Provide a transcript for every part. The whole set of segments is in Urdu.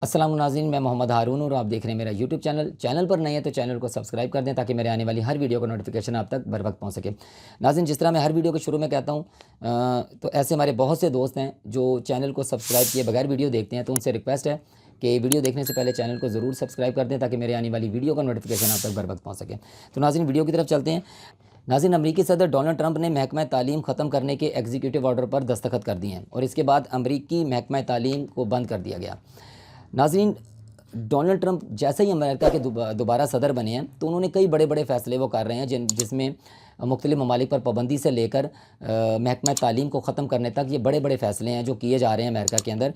السلام ناظرین، میں محمد ہارون اور آپ دیکھ رہے ہیں میرا یوٹیوب چینل پر نئے ہیں تو چینل کو سبسکرائب کر دیں تاکہ میرے آنے والی ہر ویڈیو کا نوٹیفیکیشن آپ تک بر وقت پہنچ سکے۔ ناظرین، جس طرح میں ہر ویڈیو کے شروع میں کہتا ہوں تو ایسے ہمارے بہت سے دوست ہیں جو چینل کو سبسکرائب کیے بغیر ویڈیو دیکھتے ہیں، تو ان سے ریکویسٹ ہے کہ ویڈیو دیکھنے سے پہلے چینل کو ضرور سبسکرائب کر دیں تاکہ میرے آنے والی ویڈیو کا نوٹیفیکیشن آپ تک بر وقت پہنچ سکے۔ تو ناظرین، ویڈیو کی طرف چلتے ہیں۔ ناظرین، امریکی صدر ڈونلڈ ٹرمپ نے محکمہ تعلیم ختم کرنے کے ایگزیکٹو آرڈر پر دستخط کر دیے ہیں اور اس کے بعد امریکی محکمہ تعلیم کو بند کر دیا گیا۔ ناظرین، ڈونلڈ ٹرمپ جیسے ہی امریکہ کے دوبارہ صدر بنے ہیں تو انہوں نے کئی بڑے بڑے فیصلے وہ کر رہے ہیں جس میں مختلف ممالک پر پابندی سے لے کر محکمہ تعلیم کو ختم کرنے تک یہ بڑے بڑے فیصلے ہیں جو کیے جا رہے ہیں امریکہ کے اندر۔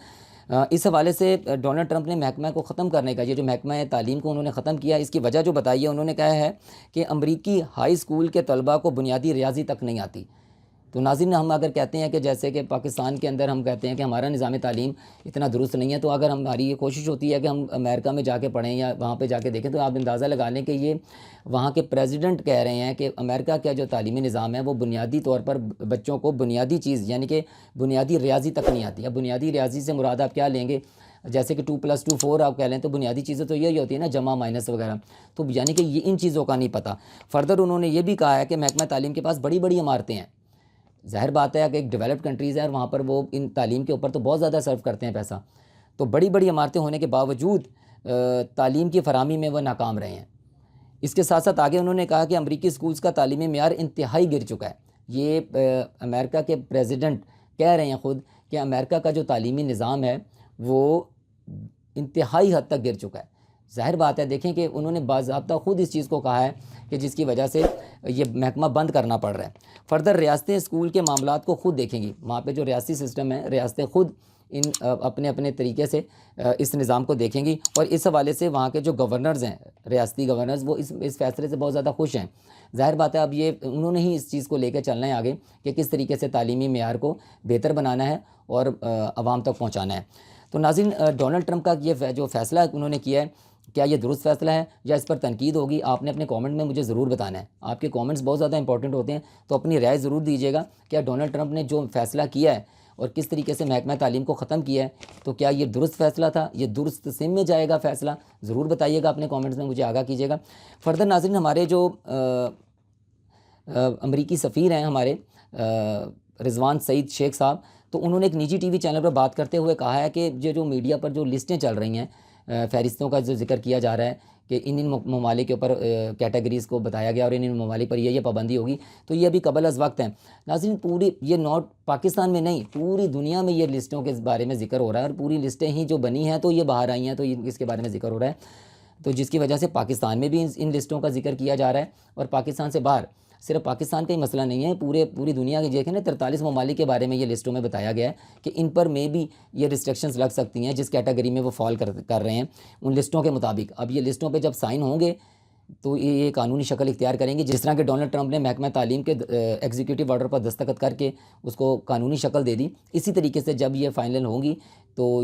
اس حوالے سے ڈونلڈ ٹرمپ نے محکمہ کو ختم کرنے کا، یہ جو محکمہ تعلیم کو انہوں نے ختم کیا، اس کی وجہ جو بتائی ہے، انہوں نے کہا ہے کہ امریکی ہائی اسکول کے طلباء کو بنیادی ریاضی تک نہیں آتی۔ تو ناظرین، ہم اگر کہتے ہیں کہ جیسے کہ پاکستان کے اندر ہم کہتے ہیں کہ ہمارا نظام تعلیم اتنا درست نہیں ہے، تو اگر ہماری یہ کوشش ہوتی ہے کہ ہم امریکہ میں جا کے پڑھیں یا وہاں پہ جا کے دیکھیں، تو آپ اندازہ لگا لیں کہ یہ وہاں کے پریزیڈنٹ کہہ رہے ہیں کہ امریکہ کا جو تعلیمی نظام ہے وہ بنیادی طور پر بچوں کو بنیادی چیز یعنی کہ بنیادی ریاضی تک نہیں آتی۔ اب بنیادی ریاضی سے مراد آپ کیا لیں گے؟ جیسے کہ 2+2 4 آپ کہہ لیں تو بنیادی چیزیں تو یہی ہوتی ہیں نا، جمع مائنس وغیرہ، تو یعنی کہ یہ ان چیزوں کا نہیں پتہ۔ فردر انہوں نے یہ بھی کہا ہے کہ محکمہ تعلیم کے پاس بڑی بڑی عمارتیں ہیں۔ ظاہر بات ہے کہ ایک ڈیولپڈ کنٹریز ہے اور وہاں پر وہ ان تعلیم کے اوپر تو بہت زیادہ صرف کرتے ہیں پیسہ، تو بڑی بڑی عمارتیں ہونے کے باوجود تعلیم کی فراہمی میں وہ ناکام رہے ہیں۔ اس کے ساتھ ساتھ آگے انہوں نے کہا کہ امریکی اسکولز کا تعلیمی معیار انتہائی گر چکا ہے۔ یہ امریکہ کے پریزیڈنٹ کہہ رہے ہیں خود کہ امریکہ کا جو تعلیمی نظام ہے وہ انتہائی حد تک گر چکا ہے۔ ظاہر بات ہے، دیکھیں کہ انہوں نے باضابطہ خود اس چیز کو کہا ہے کہ جس کی وجہ سے یہ محکمہ بند کرنا پڑ رہا ہے۔ فردر ریاستیں اسکول کے معاملات کو خود دیکھیں گی، وہاں پہ جو ریاستی سسٹم ہے، ریاستیں خود اپنے اپنے طریقے سے اس نظام کو دیکھیں گی، اور اس حوالے سے وہاں کے جو گورنرز ہیں، ریاستی گورنرز، وہ اس فیصلے سے بہت زیادہ خوش ہیں۔ ظاہر بات ہے، اب یہ انہوں نے ہی اس چیز کو لے کے چلنا ہے آگے کہ کس طریقے سے تعلیمی معیار کو بہتر بنانا ہے اور عوام تک پہنچانا ہے۔ تو ناظرین، ڈونلڈ ٹرمپ کا یہ جو فیصلہ انہوں نے کیا ہے، کیا یہ درست فیصلہ ہے یا اس پر تنقید ہوگی؟ آپ نے اپنے کامنٹ میں مجھے ضرور بتانا ہے۔ آپ کے کامنٹس بہت زیادہ امپورٹنٹ ہوتے ہیں، تو اپنی رائے ضرور دیجیے گا۔ کیا ڈونلڈ ٹرمپ نے جو فیصلہ کیا ہے اور کس طریقے سے محکمہ تعلیم کو ختم کیا ہے، تو کیا یہ درست فیصلہ تھا؟ یہ درست سم میں جائے گا فیصلہ؟ ضرور بتائیے گا، اپنے کامنٹس میں مجھے آگاہ کیجیے گا۔ فردر ناظرین، ہمارے جو امریکی سفیر ہیں ہمارے رضوان سعید شیخ صاحب، تو انہوں نے ایک نجی ٹی وی چینل پر بات کرتے ہوئے کہا ہے کہ یہ جو میڈیا پر جو لسٹیں چل رہی ہیں، فہرستوں کا جو ذکر کیا جا رہا ہے کہ ان ممالک کے اوپر کیٹیگریز کو بتایا گیا اور ان ممالک پر یہ پابندی ہوگی، تو یہ ابھی قبل از وقت ہے۔ ناظرین، پوری یہ نوٹ پاکستان میں نہیں، پوری دنیا میں یہ لسٹوں کے بارے میں ذکر ہو رہا ہے، اور پوری لسٹیں ہی جو بنی ہیں تو یہ باہر آئی ہیں، تو اس کے بارے میں ذکر ہو رہا ہے، تو جس کی وجہ سے پاکستان میں بھی ان لسٹوں کا ذکر کیا جا رہا ہے، اور پاکستان سے باہر صرف پاکستان کا ہی مسئلہ نہیں ہے، پوری دنیا کے دیکھیں نا 43 ممالک کے بارے میں یہ لسٹوں میں بتایا گیا ہے کہ ان پر میں بھی یہ ریسٹرکشنز لگ سکتی ہیں جس کیٹیگری میں وہ فال کر رہے ہیں ان لسٹوں کے مطابق۔ اب یہ لسٹوں پہ جب سائن ہوں گے تو یہ قانونی شکل اختیار کریں گے، جس طرح کہ ڈونلڈ ٹرمپ نے محکمہ تعلیم کے ایگزیکٹو آرڈر پر دستخط کر کے اس کو قانونی شکل دے دی، اسی طریقے سے جب یہ فائنل ہوں گی تو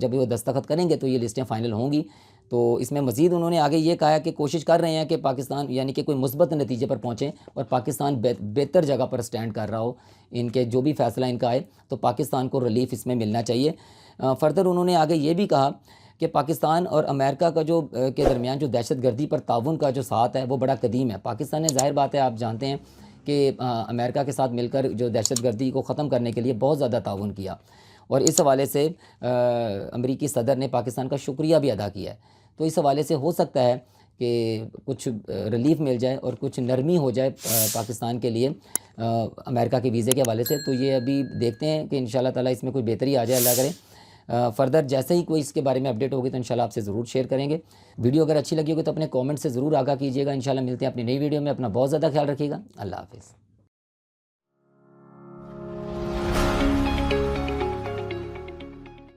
جب وہ دستخط کریں گے تو یہ لسٹیں فائنل ہوں گی۔ تو اس میں مزید انہوں نے آگے یہ کہا ہے کہ کوشش کر رہے ہیں کہ پاکستان یعنی کہ کوئی مثبت نتیجے پر پہنچیں اور پاکستان بہتر جگہ پر سٹینڈ کر رہا ہو، ان کے جو بھی فیصلہ ان کا آئے تو پاکستان کو ریلیف اس میں ملنا چاہیے۔ فردر انہوں نے آگے یہ بھی کہا کہ پاکستان اور امریکہ کا کے درمیان جو دہشت گردی پر تعاون کا جو ساتھ ہے وہ بڑا قدیم ہے۔ پاکستان نے، ظاہر بات ہے آپ جانتے ہیں کہ امریکہ کے ساتھ مل کر جو دہشت گردی کو ختم کرنے کے لیے بہت زیادہ تعاون کیا، اور اس حوالے سے امریکی صدر نے پاکستان کا شکریہ بھی ادا کیا ہے۔ تو اس حوالے سے ہو سکتا ہے کہ کچھ ریلیف مل جائے اور کچھ نرمی ہو جائے پاکستان کے لیے امریکہ کے ویزے کے حوالے سے۔ تو یہ ابھی دیکھتے ہیں کہ انشاءاللہ تعالیٰ اس میں کوئی بہتری آ جائے، اللہ کرے۔ فردر جیسے ہی کوئی اس کے بارے میں اپڈیٹ ہوگی تو انشاءاللہ آپ سے ضرور شیئر کریں گے۔ ویڈیو اگر اچھی لگی ہوگی تو اپنے کامنٹ سے ضرور آگاہ کیجیے گا۔ انشاءاللہ ملتے ہیں اپنی نئی ویڈیو میں۔ اپنا بہت زیادہ خیال رکھیے گا۔ اللہ حافظ۔